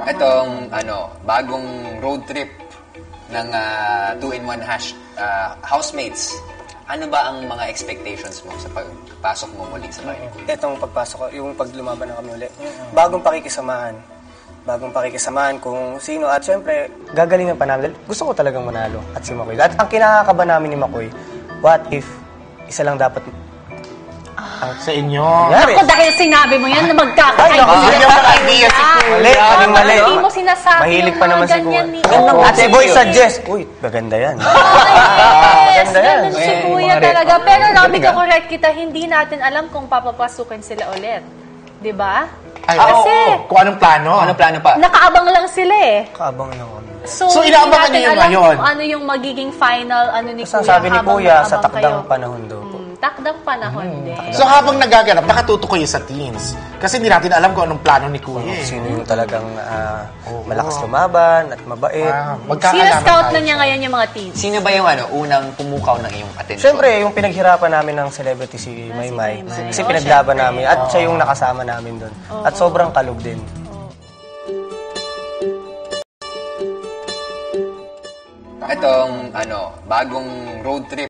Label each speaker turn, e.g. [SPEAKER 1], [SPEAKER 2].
[SPEAKER 1] Itong bagong road trip ng 2-in-1 housemates. Ano ba ang mga expectations mo sa pagpasok mo muli sa bahay?
[SPEAKER 2] Itong pagpasok ko, yung paglumaban na kami ulit. Bagong pakikisamahan. Bagong pakikisamahan kung sino. At syempre, gagalingan pa namin. Gusto ko talagang manalo at si Makoy. At ang kinakakaba namin ni Makoy, what if isa lang dapat
[SPEAKER 3] sa inyo?
[SPEAKER 4] Ako, dahil sinabi mo yan na magkakaayos.
[SPEAKER 3] Idea si Kuya.
[SPEAKER 2] Mali.
[SPEAKER 4] Hindi mo sinasabi
[SPEAKER 2] Mahilig
[SPEAKER 4] yung
[SPEAKER 2] pa
[SPEAKER 4] mga
[SPEAKER 2] naman si
[SPEAKER 4] ganyan
[SPEAKER 2] Kuya.
[SPEAKER 4] ni
[SPEAKER 2] At si Boy suggest, uy, maganda yan.
[SPEAKER 4] Yes,
[SPEAKER 2] Maganda yan.
[SPEAKER 4] ganun si Kuya talaga. Pero Robby, correct kita, hindi natin alam kung papapasukin sila ulit. Di ba? Kasi,
[SPEAKER 3] kung anong plano.
[SPEAKER 1] Ano plano pa?
[SPEAKER 4] nakaabang lang sila eh.
[SPEAKER 2] Kaabang lang kami.
[SPEAKER 4] So
[SPEAKER 3] So,
[SPEAKER 4] hindi
[SPEAKER 3] inaabangan
[SPEAKER 4] natin
[SPEAKER 3] niyo yung
[SPEAKER 4] alam
[SPEAKER 3] ngayon?
[SPEAKER 4] kung ano yung magiging final, ni Kuya.
[SPEAKER 2] Sabi ni
[SPEAKER 4] habang
[SPEAKER 2] Kuya, sa
[SPEAKER 4] nakaabang
[SPEAKER 2] takdang
[SPEAKER 4] kayo.
[SPEAKER 2] panahon daw po.
[SPEAKER 4] Takdang panahon din.
[SPEAKER 3] So habang nagaganap, nakatuto kayo sa teens. Kasi hindi natin alam kung anong plano ni Kuya.
[SPEAKER 2] Sino yung talagang malakas lumaban at mabait.
[SPEAKER 4] Sina-scout na niya ngayon yung mga teens.
[SPEAKER 1] Sino ba yung unang pumukaw ng iyong atensyon?
[SPEAKER 2] Siyempre, yung pinaghirapan namin ng celebrity si Maymay.
[SPEAKER 4] Maymay.
[SPEAKER 2] Kasi
[SPEAKER 4] Oh,
[SPEAKER 2] pinaglaban
[SPEAKER 4] syempre.
[SPEAKER 2] namin. At siya yung nakasama namin doon. At sobrang kalog din.
[SPEAKER 1] Itong bagong road trip